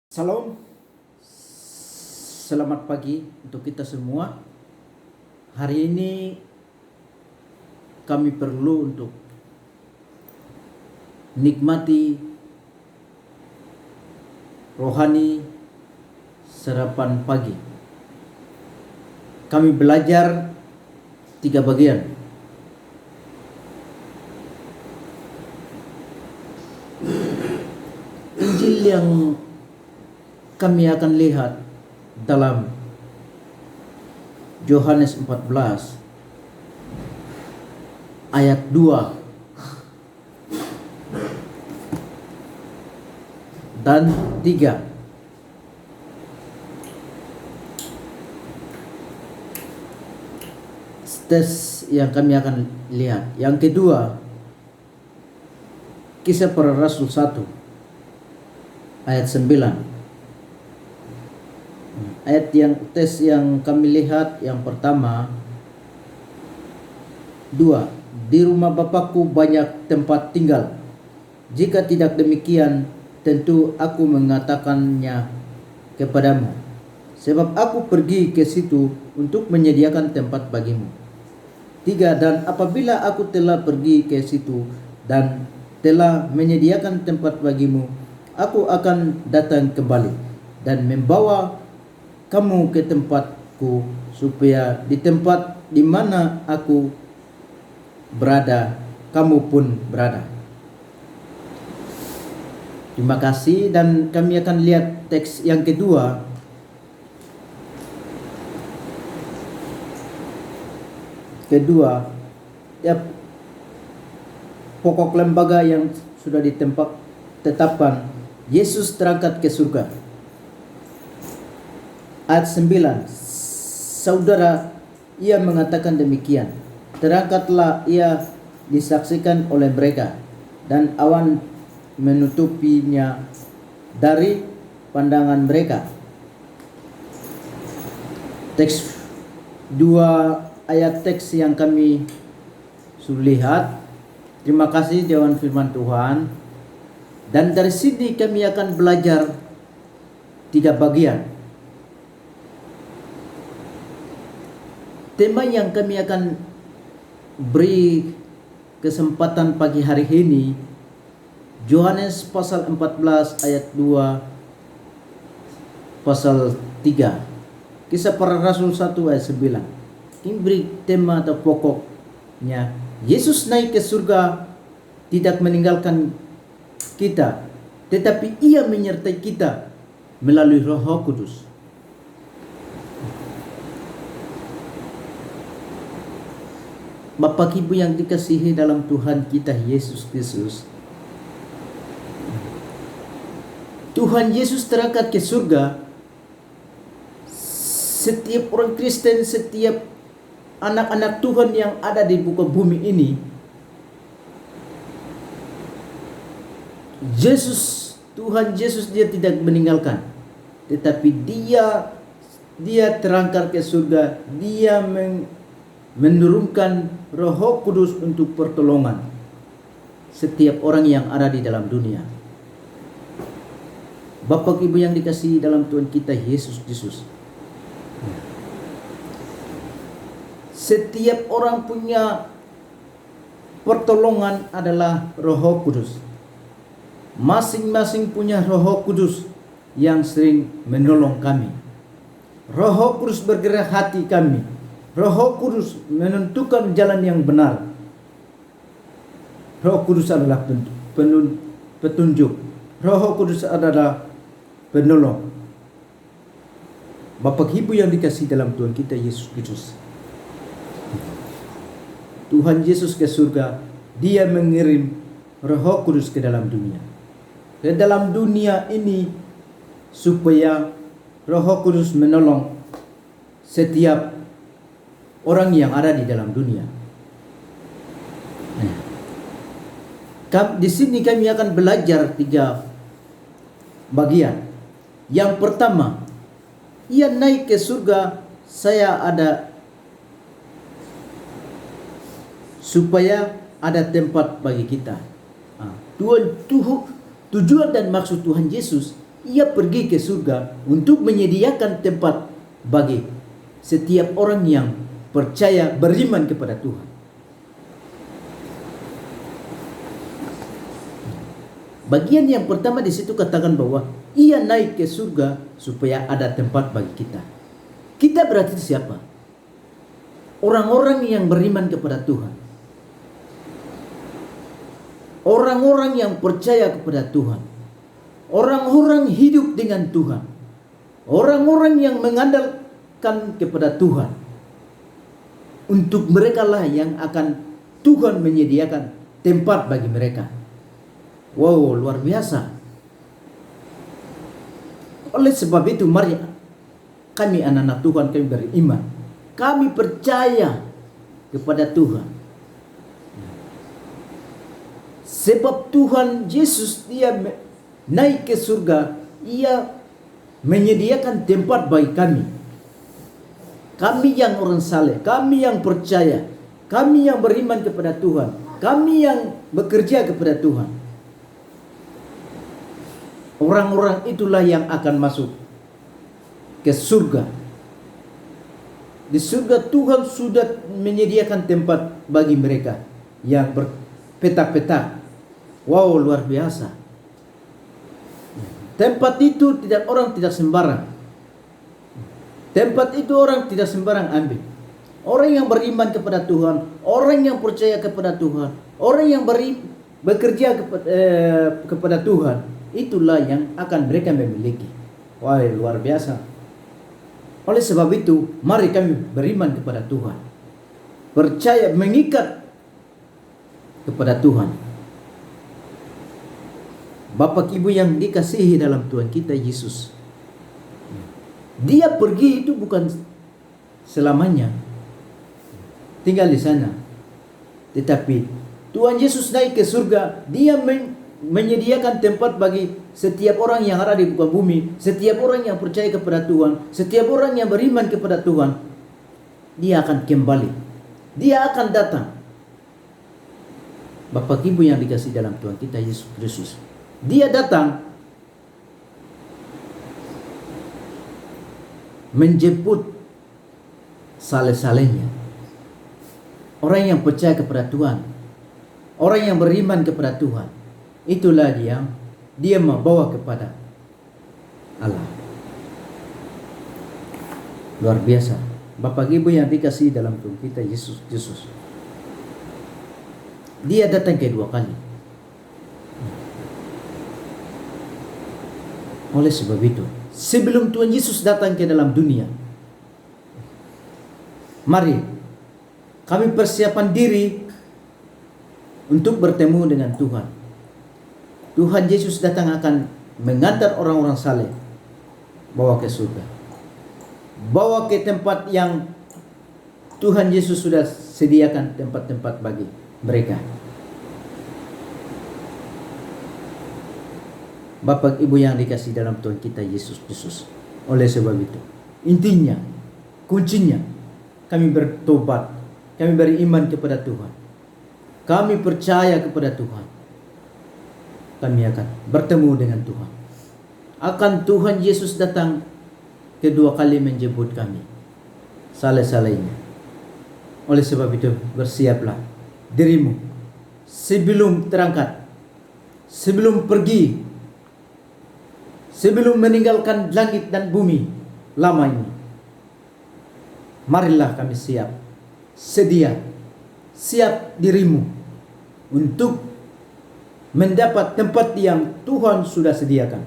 Salam, selamat pagi untuk kita semua. Hari ini kami perlu untuk nikmati rohani sarapan pagi. Kami belajar 3 bagian. Injil yang kami akan lihat dalam Yohanes 14 ayat 2 dan 3. Tes yang kami akan lihat. Yang kedua, Kisah Para Rasul 1 ayat 9. Tes yang kami lihat yang pertama, 2. Di rumah Bapakku banyak tempat tinggal. Jika tidak demikian, tentu aku mengatakannya kepadamu. Sebab aku pergi ke situ untuk menyediakan tempat bagimu. 3. Dan apabila aku telah pergi ke situ dan telah menyediakan tempat bagimu, aku akan datang kembali dan membawa kamu ke tempatku, supaya di tempat di mana aku berada, kamu pun berada. Terima kasih, dan kami akan lihat teks yang kedua. Pokok lembaga yang sudah ditetapkan, Yesus terangkat ke surga. Ayat 9, saudara, ia mengatakan demikian. Terangkatlah ia disaksikan oleh mereka, dan awan menutupinya dari pandangan mereka. Teks 2 ayat teks yang kami sudah lihat. Terima kasih Dewan Firman Tuhan. Dan dari sini kami akan belajar 3 bagian. Tema yang kami akan beri kesempatan pagi hari ini, Yohanes pasal 14 ayat 2 pasal 3. Kisah Para Rasul 1 ayat 9. Ini beri tema atau pokoknya, Yesus naik ke surga, tidak meninggalkan kita, tetapi ia menyertai kita melalui Roh Kudus. Bapak Ibu yang dikasihi dalam Tuhan kita Yesus Kristus, Tuhan Yesus terangkat ke surga. Setiap orang Kristen, setiap anak-anak Tuhan yang ada di muka bumi ini, Tuhan Yesus dia tidak meninggalkan, tetapi dia terangkat ke surga. Dia menurunkan Roh Kudus untuk pertolongan setiap orang yang ada di dalam dunia. Bapak Ibu yang dikasihi dalam Tuhan kita Yesus Kristus, setiap orang punya pertolongan adalah Roh Kudus. Masing-masing punya Roh Kudus yang sering menolong kami. Roh Kudus bergerak hati kami. Roh Kudus menentukan jalan yang benar. Roh Kudus adalah petunjuk. Roh Kudus adalah penolong. Bapak Ibu yang dikasihi dalam Tuhan kita Yesus Kristus, Tuhan Yesus ke surga, dia mengirim Roh Kudus ke dalam dunia. Ke dalam dunia ini supaya Roh Kudus menolong setiap orang yang ada di dalam dunia. Di sini kami akan belajar 3 bagian. Yang pertama, ia naik ke surga, saya ada supaya ada tempat bagi kita. Tujuan dan maksud Tuhan Yesus Ia pergi ke surga untuk menyediakan tempat bagi setiap orang yang percaya beriman kepada Tuhan. Bagian yang pertama di situ katakan bahwa ia naik ke surga supaya ada tempat bagi kita. Kita berarti siapa? Orang-orang yang beriman kepada Tuhan. Orang-orang yang percaya kepada Tuhan. Orang-orang hidup dengan Tuhan. Orang-orang yang mengandalkan kepada Tuhan. Untuk mereka lah yang akan Tuhan menyediakan tempat bagi mereka. Wow, luar biasa. Oleh sebab itu mari kami anak-anak Tuhan, kami beriman. Kami percaya kepada Tuhan. Sebab Tuhan Yesus dia naik ke surga, ia menyediakan tempat bagi kami. Kami yang orang saleh, kami yang percaya, kami yang beriman kepada Tuhan, kami yang bekerja kepada Tuhan. Orang-orang itulah yang akan masuk ke surga. Di surga Tuhan sudah menyediakan tempat bagi mereka yang berpetak-petak. Wow, luar biasa. Tempat itu orang tidak sembarang. Tempat itu orang tidak sembarang ambil. Orang yang beriman kepada Tuhan, orang yang percaya kepada Tuhan, orang yang bekerja kepada Tuhan, itulah yang akan mereka memiliki. Wah, luar biasa. Oleh sebab itu, mari kami beriman kepada Tuhan. Percaya, mengikat kepada Tuhan. Bapak Ibu yang dikasihi dalam Tuhan kita Yesus. Dia pergi itu bukan selamanya tinggal di sana. Tetapi Tuhan Yesus naik ke surga, dia menyediakan tempat bagi setiap orang yang ada di muka bumi, setiap orang yang percaya kepada Tuhan, setiap orang yang beriman kepada Tuhan. Dia akan kembali, dia akan datang. Bapak Ibu yang dikasihi dalam Tuhan kita Yesus Kristus, dia datang menjemput saleh-salehnya, orang yang percaya kepada Tuhan, orang yang beriman kepada Tuhan. Itulah dia membawa kepada Allah. Luar biasa. Bapak Ibu yang dikasihi dalam Tuhan kita Yesus Kristus, dia datang kedua kali. Oleh sebab itu, sebelum Tuhan Yesus datang ke dalam dunia, mari kami persiapkan diri untuk bertemu dengan Tuhan. Tuhan Yesus datang akan mengantar orang-orang saleh, bawa ke surga, bawa ke tempat yang Tuhan Yesus sudah sediakan tempat-tempat bagi mereka. Bapak Ibu yang dikasihi dalam Tuhan kita Yesus Kristus. Oleh sebab itu, intinya, kuncinya, kami bertobat, kami beriman kepada Tuhan, kami percaya kepada Tuhan. Kami akan bertemu dengan Tuhan. Akan Tuhan Yesus datang kedua kali menjemput kami, saleh-salehnya. Oleh sebab itu, bersiaplah dirimu sebelum terangkat, sebelum pergi, sebelum meninggalkan langit dan bumi lama ini. Marilah kami siap, sedia, siap dirimu untuk mendapat tempat yang Tuhan sudah sediakan.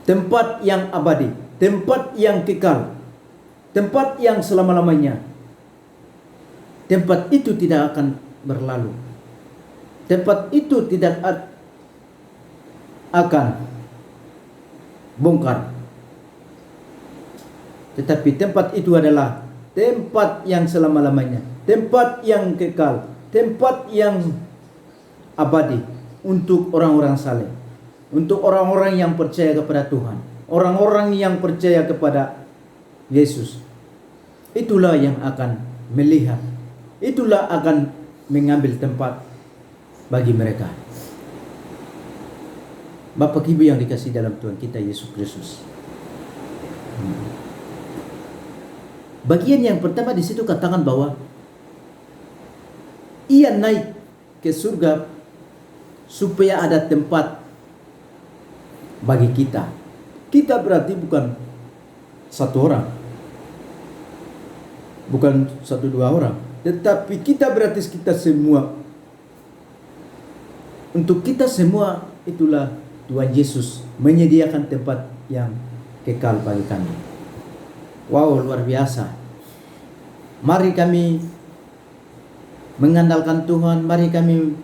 Tempat yang abadi, tempat yang kekal, tempat yang selama-lamanya. Tempat itu tidak akan berlalu. Tempat itu tidak akan bongkar. Tetapi tempat itu adalah tempat yang selama-lamanya, tempat yang kekal, tempat yang abadi untuk orang-orang saleh, untuk orang-orang yang percaya kepada Tuhan, orang-orang yang percaya kepada Yesus. Itulah yang akan melihat, itulah akan mengambil tempat bagi mereka. Bapak Ibu yang dikasih dalam Tuhan kita Yesus Kristus. Bagian yang pertama di situ katakan bahwa ia naik ke surga supaya ada tempat bagi kita. Kita berarti bukan satu orang, bukan satu dua orang, tetapi kita berarti kita semua. Untuk kita semua itulah Tuhan Yesus menyediakan tempat yang kekal bagi kami. Wow, luar biasa. Mari kami mengandalkan Tuhan, mari kami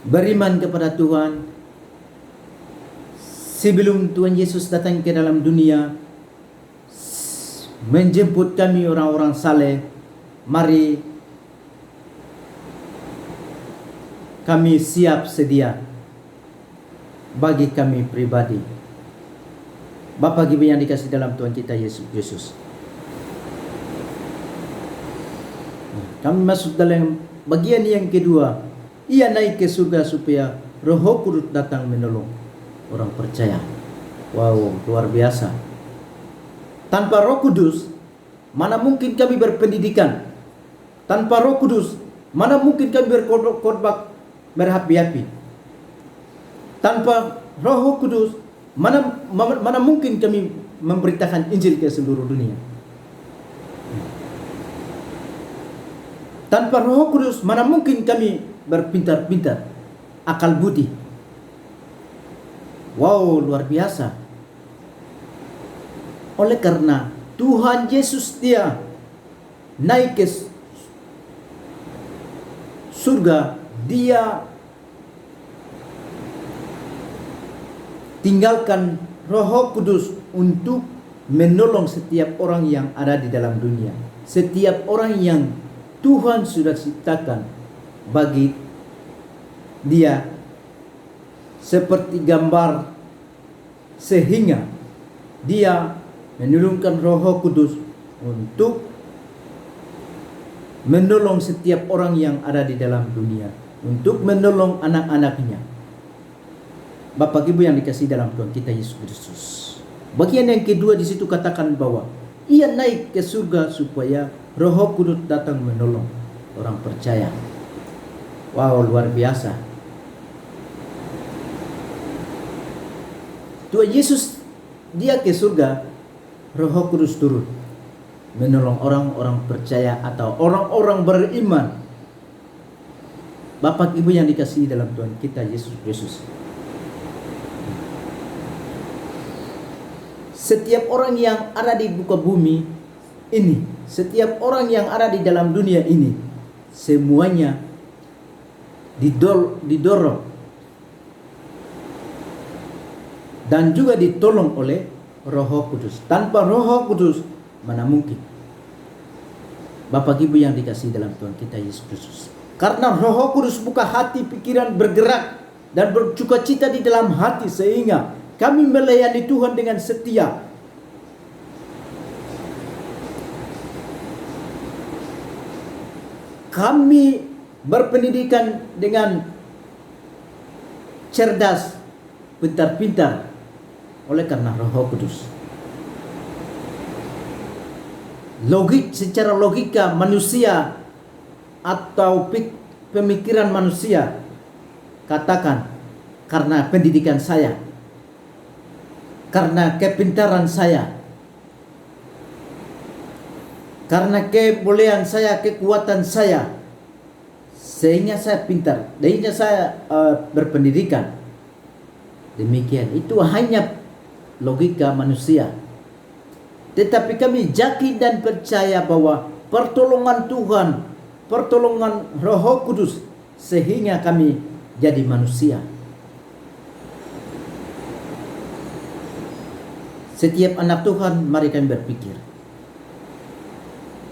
beriman kepada Tuhan. Sebelum Tuhan Yesus datang ke dalam dunia menjemput kami orang-orang saleh, mari kami siap sedia bagi kami pribadi. Bapak Ibu yang dikasih dalam Tuhan kita Yesus Kristus. Kami masuk dalam bagian yang kedua. Ia naik ke surga supaya Roh Kudus datang menolong orang percaya. Wow, luar biasa. Tanpa Roh Kudus, mana mungkin kami berpendidikan? Tanpa Roh Kudus, mana mungkin kami berkhotbah berapi-api? Tanpa Roh Kudus, mana mungkin kami memberitakan Injil ke seluruh dunia? Tanpa Roh Kudus, mana mungkin kami berpintar-pintar, akal budi? Wow, luar biasa. Oleh karena Tuhan Yesus dia naik ke surga, dia tinggalkan Roh Kudus untuk menolong setiap orang yang ada di dalam dunia. Setiap orang yang Tuhan sudah ciptakan bagi dia seperti gambar, sehingga dia menurunkan Roh Kudus untuk menolong setiap orang yang ada di dalam dunia, untuk menolong anak-anaknya. Bapak Ibu yang dikasih dalam Tuhan kita Yesus Kristus. Bagian yang kedua di situ katakan bahwa ia naik ke surga supaya Roh Kudus datang menolong orang percaya. Wow, luar biasa. Tuhan Yesus dia ke surga, Roh Kudus turun menolong orang-orang percaya atau orang-orang beriman. Bapak Ibu yang dikasihi dalam Tuhan kita Yesus Kristus. Setiap orang yang ada di muka bumi ini, setiap orang yang ada di dalam dunia ini, semuanya didorong dan juga ditolong oleh Roh Kudus. Tanpa Roh Kudus, mana mungkin? Bapak Ibu yang dikasihi dalam Tuhan kita Yesus Kristus. Karena Roh Kudus buka hati, pikiran, bergerak dan bersukacita di dalam hati, sehingga kami melayani Tuhan dengan setia. Kami berpendidikan dengan cerdas, pintar-pintar, oleh karena Roh Kudus. Secara logika manusia atau pemikiran manusia, katakan karena pendidikan saya, karena kepintaran saya, karena kebolehan saya, kekuatan saya, sehingga saya pintar, sehingga saya berpendidikan. Demikian, itu hanya logika manusia. Tetapi kami yakin dan percaya bahwa pertolongan Tuhan, pertolongan Roh Kudus, sehingga kami jadi manusia. Setiap anak Tuhan, mari kami berpikir.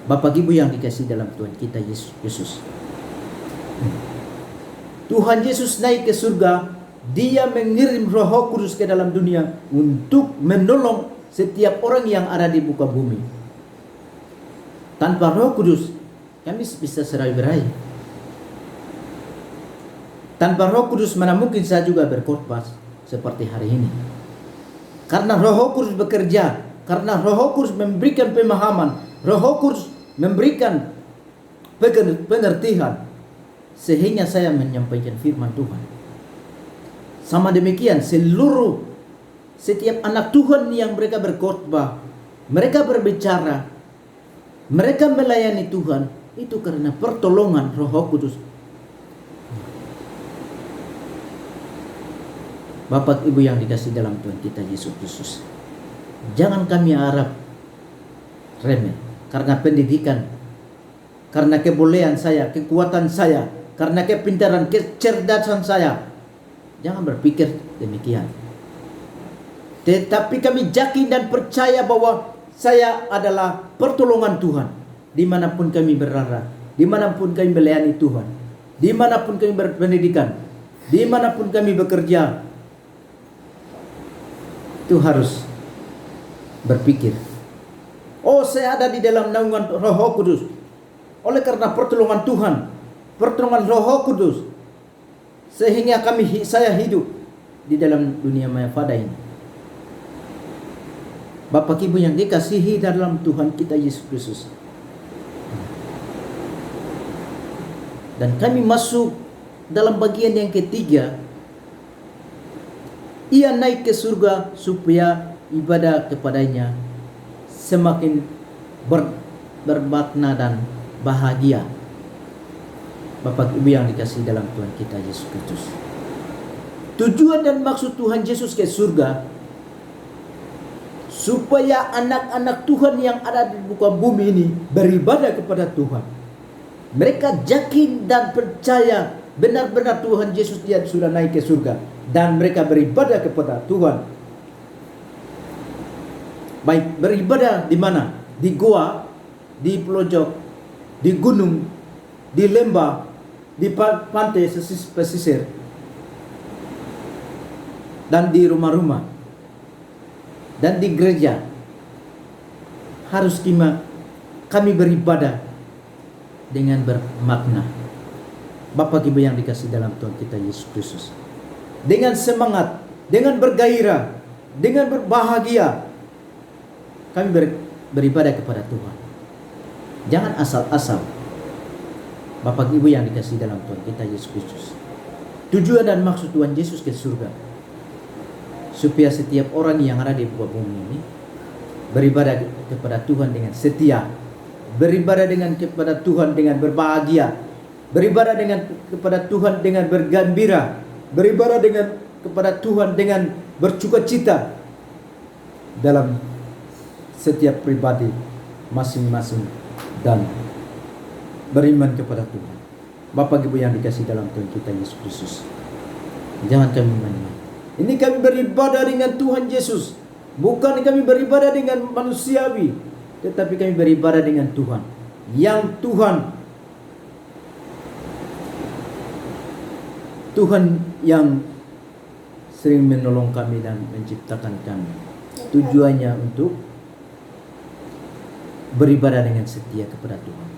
Bapak Ibu yang dikasihi dalam Tuhan kita Yesus Kristus. Tuhan Yesus naik ke surga, dia mengirim Roh Kudus ke dalam dunia untuk menolong setiap orang yang ada di muka bumi. Tanpa Roh Kudus, kami bisa serai-berai. Tanpa Roh Kudus, mana mungkin saya juga berkhotbah. seperti hari ini. Karena Roh Kudus bekerja, karena Roh Kudus memberikan pemahaman, Roh Kudus memberikan pengertian, sehingga saya menyampaikan firman Tuhan. Sama demikian setiap anak Tuhan yang mereka berkhotbah, mereka berbicara, mereka melayani Tuhan, itu karena pertolongan Roh Kudus. Bapak Ibu yang dikasihi dalam Tuhan kita Yesus Kristus, jangan kami harap remeh karena pendidikan, karena kebolehan saya, kekuatan saya, karena kepintaran, kecerdasan saya. Jangan berpikir demikian. Tetapi kami yakin dan percaya bahwa saya adalah pertolongan Tuhan dimanapun kami berada, dimanapun kami melayani Tuhan, dimanapun kami berpendidikan, dimanapun kami bekerja. Itu harus berpikir, oh saya ada di dalam naungan Roh Kudus. Oleh karena pertolongan Tuhan, pertolongan Roh Kudus, sehingga saya hidup di dalam dunia maya fana ini. Bapak Ibu yang dikasihi dalam Tuhan kita Yesus Kristus, dan kami masuk dalam bagian yang ketiga. Ia naik ke surga supaya ibadah kepadanya semakin bermakna dan bahagia. Bapak Ibu yang dikasihi dalam Tuhan kita Yesus Kristus, tujuan dan maksud Tuhan Yesus ke surga supaya anak-anak Tuhan yang ada di muka bumi ini beribadah kepada Tuhan. Mereka yakin dan percaya benar-benar Tuhan Yesus dia sudah naik ke surga, dan mereka beribadah kepada Tuhan. Baik beribadah di mana? Di goa, di pelosok, di gunung, di lembah, di pantai pesisir, dan di rumah-rumah, dan di gereja. Harus kami beribadah dengan bermakna. Bapak Ibu yang dikasihi dalam Tuhan kita Yesus Kristus, dengan semangat, dengan bergairah, dengan berbahagia, kami beribadah kepada Tuhan. Jangan asal-asal. Bapak Ibu yang dikasihi dalam Tuhan kita Yesus Kristus, tujuan dan maksud Tuhan Yesus ke surga supaya setiap orang yang ada di muka bumi ini beribadah kepada Tuhan dengan setia, beribadah kepada Tuhan dengan berbahagia, beribadah kepada Tuhan dengan bergembira, beribadah kepada Tuhan dengan bersukacita dalam setiap pribadi masing-masing, dan beriman kepada Tuhan. Bapak Ibu yang dikasihi dalam Tuhan kita Yesus Kristus, jangan kami main-main. Ini kami beribadah dengan Tuhan Yesus, bukan kami beribadah dengan manusiawi, tetapi kami beribadah dengan Tuhan, yang Tuhan yang sering menolong kami dan menciptakan kami. Tujuannya untuk beribadah dengan setia kepada Tuhan.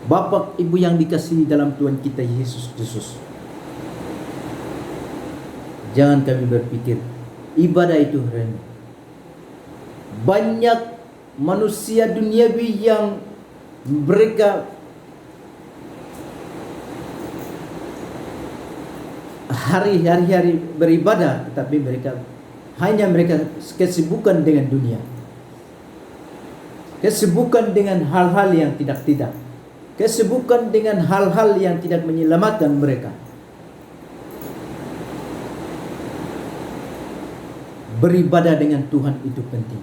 Bapak Ibu yang dikasihi dalam Tuhan kita Yesus Kristus, jangan kami berpikir ibadah itu remeh. Banyak manusia duniawi yang mereka hari-hari beribadah, tetapi mereka kesibukan dengan dunia, kesibukan dengan hal-hal yang tidak, kesibukan dengan hal-hal yang tidak menyelamatkan mereka. Beribadah dengan Tuhan itu penting,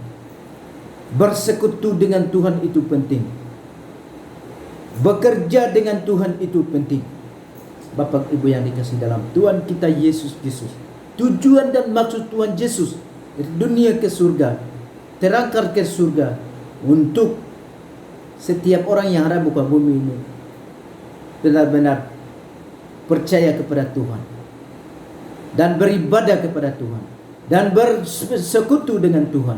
bersekutu dengan Tuhan itu penting, bekerja dengan Tuhan itu penting. Bapak Ibu yang dikasihi dalam Tuhan kita Yesus Kristus, tujuan dan maksud Tuhan Yesus dari dunia ke surga, terangkat ke surga, untuk setiap orang yang ada di muka bumi ini benar-benar percaya kepada Tuhan dan beribadah kepada Tuhan dan bersekutu dengan Tuhan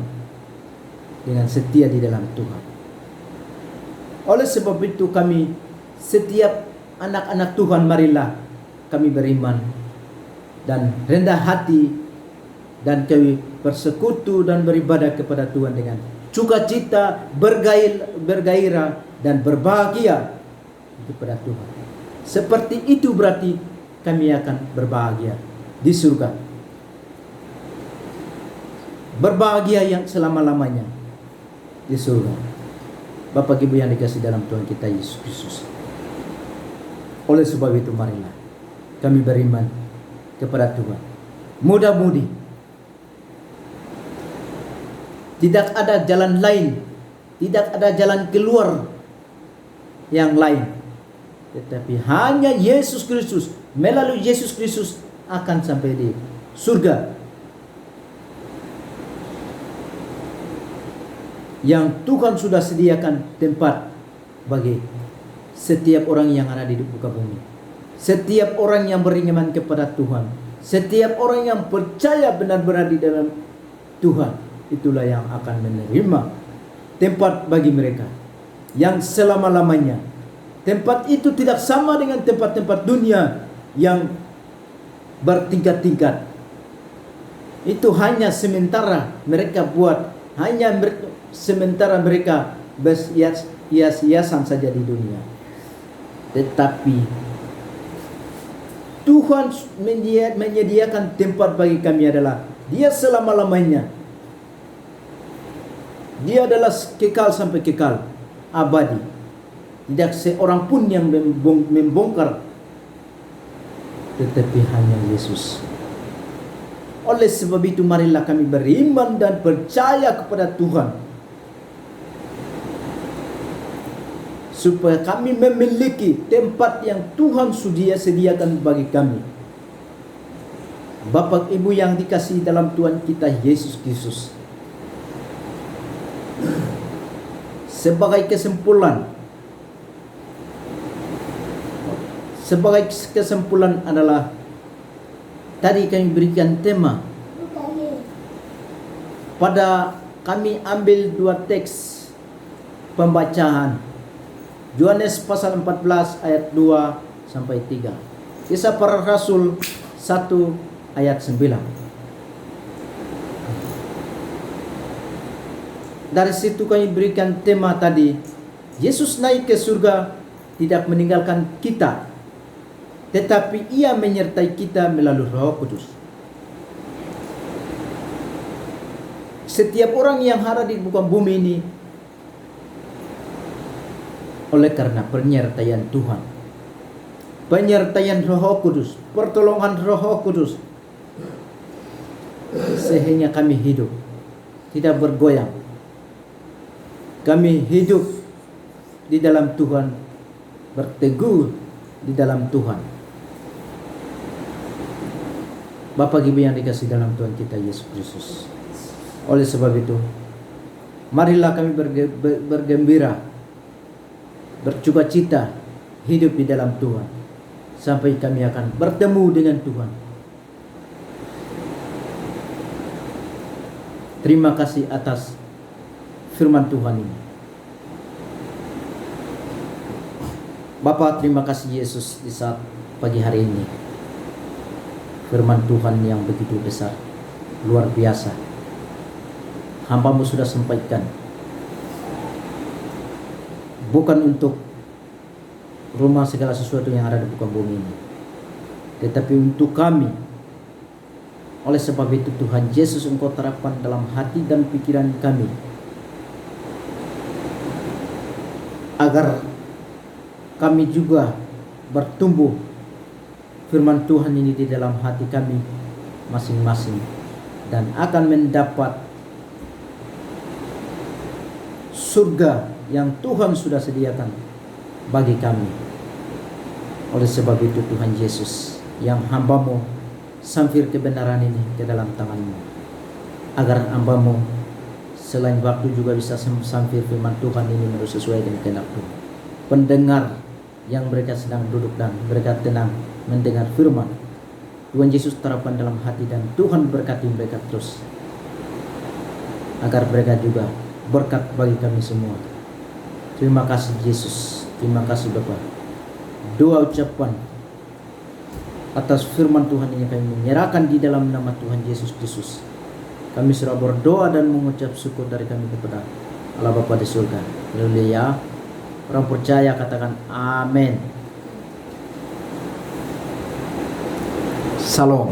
dengan setia di dalam Tuhan. Oleh sebab itu kami, setiap anak-anak Tuhan, marilah kami beriman dan rendah hati dan kami bersekutu dan beribadah kepada Tuhan dengan sukacita, bergairah dan berbahagia kepada Tuhan. Seperti itu berarti kami akan berbahagia di surga. Berbahagia yang selama-lamanya di surga. Bapak Ibu yang dikasihi dalam Tuhan kita Yesus Kristus. Oleh sebab itu marilah kami beriman kepada Tuhan. Mudah-mudi tidak ada jalan lain, tidak ada jalan keluar yang lain, tetapi hanya Yesus Kristus. Melalui Yesus Kristus akan sampai di surga yang Tuhan sudah sediakan tempat bagi setiap orang yang ada di muka bumi. Setiap orang yang beriman kepada Tuhan, setiap orang yang percaya benar-benar di dalam Tuhan, itulah yang akan menerima tempat bagi mereka yang selama-lamanya. Tempat itu tidak sama dengan tempat-tempat dunia yang bertingkat-tingkat. Itu hanya sementara mereka buat, hanya sementara mereka berhias-hiasan saja di dunia. Tetapi Tuhan menyediakan tempat bagi kami adalah Dia selama-lamanya. Dia adalah kekal sampai kekal, abadi. Tidak seorang pun yang membongkar, tetapi hanya Yesus. Oleh sebab itu marilah kami beriman dan percaya kepada Tuhan, supaya kami memiliki tempat yang Tuhan sudah sediakan bagi kami. Bapak Ibu yang dikasihi dalam Tuhan kita Yesus Kristus, sebagai kesimpulan adalah tadi kami berikan tema. Pada kami ambil dua teks pembacaan. Yohanes pasal 14 ayat 2 sampai 3. Kisah Para Rasul 1 ayat 9. Dari situ kami berikan tema tadi, Yesus naik ke surga tidak meninggalkan kita, tetapi Ia menyertai kita melalui Roh Kudus. Setiap orang yang ada di muka bumi ini oleh karena penyertaian Tuhan, penyertaian Roh Kudus, pertolongan Roh Kudus, sehingga kami hidup tidak bergoyang. Kami hidup di dalam Tuhan, berteguh di dalam Tuhan. Bapak Ibu yang dikasihi dalam Tuhan kita Yesus Kristus. Oleh sebab itu, marilah kami bergembira, bercukacita hidup di dalam Tuhan, sampai kami akan bertemu dengan Tuhan. Terima kasih atas firman Tuhan ini. Bapa, terima kasih Yesus di saat pagi hari ini. Firman Tuhan yang begitu besar, luar biasa. Hamba-Mu sudah sampaikan. Bukan untuk rumah segala sesuatu yang ada di muka bumi ini, tetapi untuk kami. Oleh sebab itu Tuhan Yesus, Engkau terapkan dalam hati dan pikiran kami, agar kami juga bertumbuh firman Tuhan ini di dalam hati kami masing-masing, dan akan mendapat surga yang Tuhan sudah sediakan bagi kami. Oleh sebab itu Tuhan Yesus, yang hamba-Mu samfir kebenaran ini ke dalam tangan-Mu, agar hamba-Mu selain waktu juga bisa samfir firman Tuhan ini menurut sesuai dengan kehendak Tuhan. Pendengar yang mereka sedang duduk dan mereka tenang mendengar firman Tuhan Yesus terapkan dalam hati, dan Tuhan berkati mereka terus, agar mereka juga berkat bagi kami semua. Terima kasih Yesus, terima kasih Bapa. Doa ucapan Atas firman Tuhan ini kami menyerahkan di dalam nama Tuhan Yesus Kristus. Kami sudah berdoa dan mengucap syukur dari kami kepada Allah Bapa di surga. Haleluya. Orang percaya katakan amin. Salam.